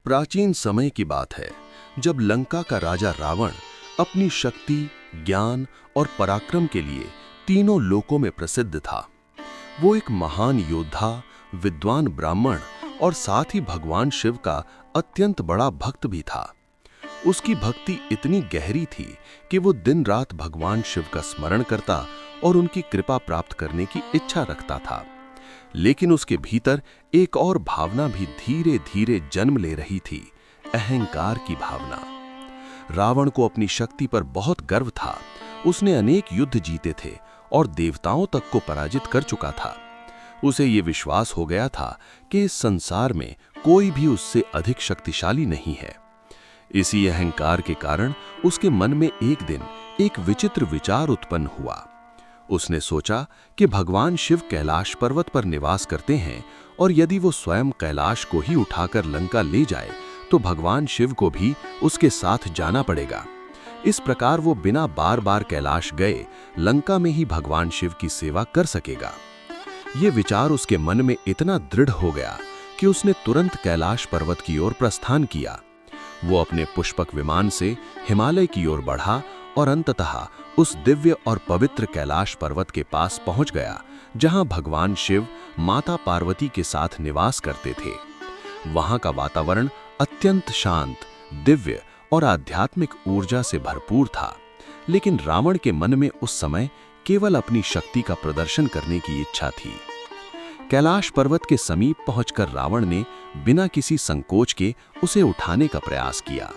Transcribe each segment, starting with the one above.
प्राचीन समय की बात है जब लंका का राजा रावण अपनी शक्ति, ज्ञान और पराक्रम के लिए तीनों लोकों में प्रसिद्ध था। वो एक महान योद्धा, विद्वान ब्राह्मण और साथ ही भगवान शिव का अत्यंत बड़ा भक्त भी था। उसकी भक्ति इतनी गहरी थी कि वो दिन रात भगवान शिव का स्मरण करता और उनकी कृपा प्राप्त करने की इच्छा रखता था। लेकिन उसके भीतर एक और भावना भी धीरे धीरे जन्म ले रही थी, अहंकार की भावना। रावण को अपनी शक्ति पर बहुत गर्व था। उसने अनेक युद्ध जीते थे और देवताओं तक को पराजित कर चुका था। उसे ये विश्वास हो गया था कि इस संसार में कोई भी उससे अधिक शक्तिशाली नहीं है। इसी अहंकार के कारण उसके मन में एक दिन एक विचित्र विचार उत्पन्न हुआ। उसने सोचा कि भगवान शिव कैलाश पर्वत पर निवास करते हैं और यदि वो स्वयं कैलाश को ही उठाकर लंका ले जाए तो भगवान शिव को भी उसके साथ जाना पड़ेगा। इस प्रकार वो बिना बार बार कैलाश गए लंका में ही भगवान शिव की सेवा कर सकेगा। ये विचार उसके मन में इतना दृढ़ हो गया कि उसने तुरंत कैलाश पर्वत की ओर प्रस्थान किया। वो अपने पुष्पक विमान से हिमालय की ओर बढ़ा और अंततः उस दिव्य और पवित्र कैलाश पर्वत के पास पहुंच गया जहां भगवान शिव माता पार्वती के साथ निवास करते थे। वहां का वातावरण अत्यंत शांत, दिव्य और आध्यात्मिक ऊर्जा से भरपूर था। लेकिन रावण के मन में उस समय केवल अपनी शक्ति का प्रदर्शन करने की इच्छा थी। कैलाश पर्वत के समीप पहुंचकर रावण ने बिना किसी संकोच के उसे उठाने का प्रयास किया।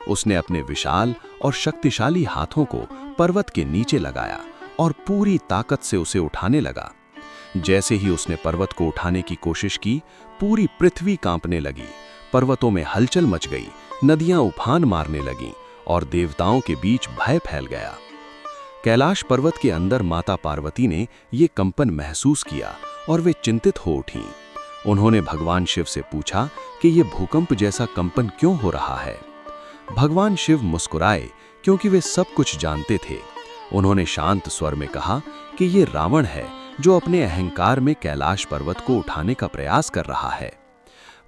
उसने अपने विशाल और शक्तिशाली हाथों को पर्वत के नीचे लगाया और पूरी ताकत से उसे उठाने लगा। जैसे ही उसने पर्वत को उठाने की कोशिश की, पूरी पृथ्वी कांपने लगी, पर्वतों में हलचल मच गई, नदियां उफान मारने लगीं और देवताओं के बीच भय फैल गया। कैलाश पर्वत के अंदर माता पार्वती ने ये कंपन महसूस किया और वे चिंतित हो उठीं। उन्होंने भगवान शिव से पूछा कि ये भूकंप जैसा कंपन क्यों हो रहा है। भगवान शिव मुस्कुराए क्योंकि वे सब कुछ जानते थे। उन्होंने शांत स्वर में कहा कि ये रावण है जो अपने अहंकार में कैलाश पर्वत को उठाने का प्रयास कर रहा है।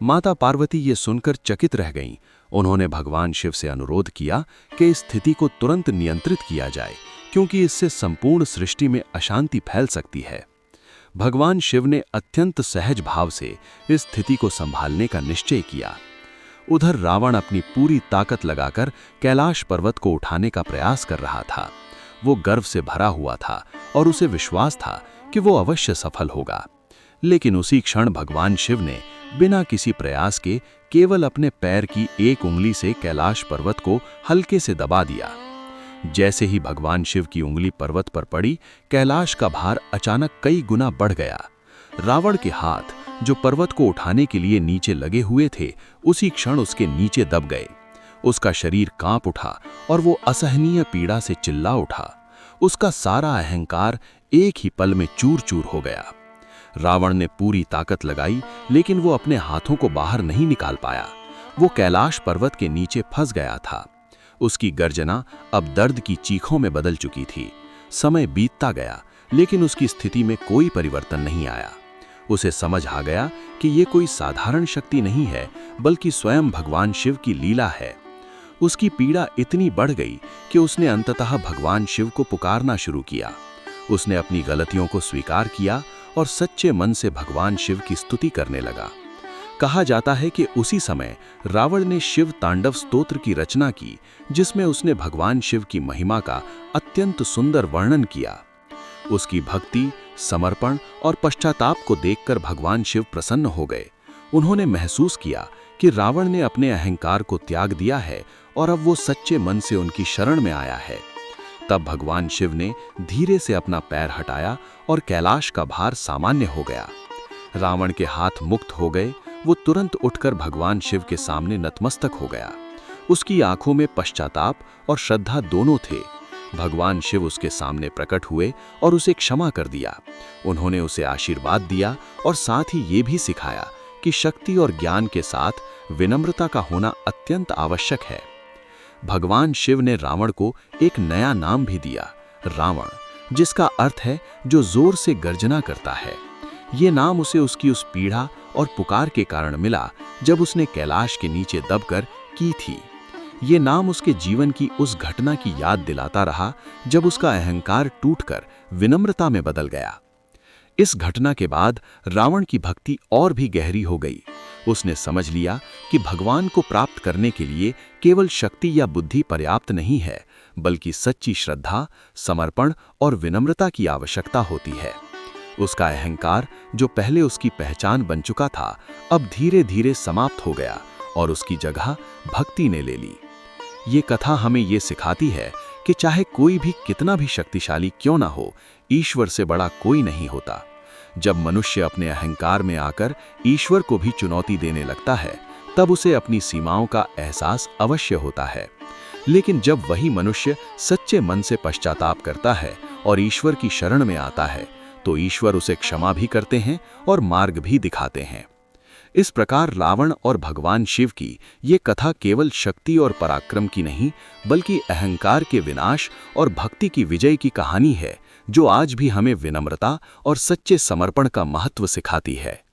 माता पार्वती ये सुनकर चकित रह गईं। उन्होंने भगवान शिव से अनुरोध किया कि इस स्थिति को तुरंत नियंत्रित किया जाए क्योंकि इससे संपूर्ण सृष्टि में अशांति फैल सकती है। भगवान शिव ने अत्यंत सहज भाव से इस स्थिति को संभालने का निश्चय किया। उधर रावण अपनी पूरी ताकत लगाकर कैलाश पर्वत को उठाने का प्रयास कर रहा था। वो गर्व से भरा हुआ था और उसे विश्वास था कि वो अवश्य सफल होगा। लेकिन उसी क्षण भगवान शिव ने बिना किसी प्रयास के केवल अपने पैर की एक उंगली से कैलाश पर्वत को हल्के से दबा दिया। जैसे ही भगवान शिव की उंगली पर्वत पर पड़ी, कैलाश का भार अचानक कई गुना बढ़ गया। रावण के हाथ जो पर्वत को उठाने के लिए नीचे लगे हुए थे, उसी क्षण उसके नीचे दब गए। उसका शरीर कांप उठा और वो असहनीय पीड़ा से चिल्ला उठा। उसका सारा अहंकार एक ही पल में चूर चूर हो गया। रावण ने पूरी ताकत लगाई लेकिन वो अपने हाथों को बाहर नहीं निकाल पाया। वो कैलाश पर्वत के नीचे फंस गया था। उसकी गर्जना अब दर्द की चीखों में बदल चुकी थी। समय बीतता गया लेकिन उसकी स्थिति में कोई परिवर्तन नहीं आया। उसे समझ आ गया कि ये कोई साधारण शक्ति नहीं है बल्कि स्वयं भगवान शिव की लीला है। उसकी पीड़ा इतनी बढ़ गई कि उसने अंततः भगवान शिव को पुकारना शुरू किया। उसने अपनी गलतियों को स्वीकार किया और सच्चे मन से भगवान शिव की स्तुति करने लगा। कहा जाता है कि उसी समय रावण ने शिव तांडव स्तोत्र की रचना की जिसमें उसने भगवान शिव की महिमा का अत्यंत सुंदर वर्णन किया। उसकी भक्ति, समर्पण और पश्चाताप को देखकर भगवान शिव प्रसन्न हो गए। उन्होंने महसूस किया कि रावण ने अपने अहंकार को त्याग दिया है और अब वो सच्चे मन से उनकी शरण में आया है। तब भगवान शिव ने धीरे से अपना पैर हटाया और कैलाश का भार सामान्य हो गया। रावण के हाथ मुक्त हो गए। वो तुरंत उठकर भगवान शिव के सामने नतमस्तक हो गया। उसकी आंखों में पश्चाताप और श्रद्धा दोनों थे। भगवान शिव उसके सामने प्रकट हुए और उसे क्षमा कर दिया। उन्होंने उसे आशीर्वाद दिया और साथ ही ये भी सिखाया कि शक्ति और ज्ञान के साथ विनम्रता का होना अत्यंत आवश्यक है। भगवान शिव ने रावण को एक नया नाम भी दिया, रावण, जिसका अर्थ है जो जोर से गर्जना करता है। ये नाम उसे उसकी उस पीड़ा और पुकार के कारण मिला जब उसने कैलाश के नीचे दबकर की थी। ये नाम उसके जीवन की उस घटना की याद दिलाता रहा जब उसका अहंकार टूटकर विनम्रता में बदल गया। इस घटना के बाद रावण की भक्ति और भी गहरी हो गई। उसने समझ लिया कि भगवान को प्राप्त करने के लिए केवल शक्ति या बुद्धि पर्याप्त नहीं है, बल्कि सच्ची श्रद्धा, समर्पण और विनम्रता की आवश्यकता होती है। उसका अहंकार, जो पहले उसकी पहचान बन चुका था, अब धीरे धीरे समाप्त हो गया और उसकी जगह भक्ति ने ले ली। ये कथा हमें ये सिखाती है कि चाहे कोई भी कितना भी शक्तिशाली क्यों ना हो, ईश्वर से बड़ा कोई नहीं होता। जब मनुष्य अपने अहंकार में आकर ईश्वर को भी चुनौती देने लगता है, तब उसे अपनी सीमाओं का एहसास अवश्य होता है। लेकिन जब वही मनुष्य सच्चे मन से पश्चाताप करता है और ईश्वर की शरण में आता है, तो ईश्वर उसे क्षमा भी करते हैं और मार्ग भी दिखाते हैं। इस प्रकार रावण और भगवान शिव की ये कथा केवल शक्ति और पराक्रम की नहीं, बल्कि अहंकार के विनाश और भक्ति की विजय की कहानी है, जो आज भी हमें विनम्रता और सच्चे समर्पण का महत्व सिखाती है।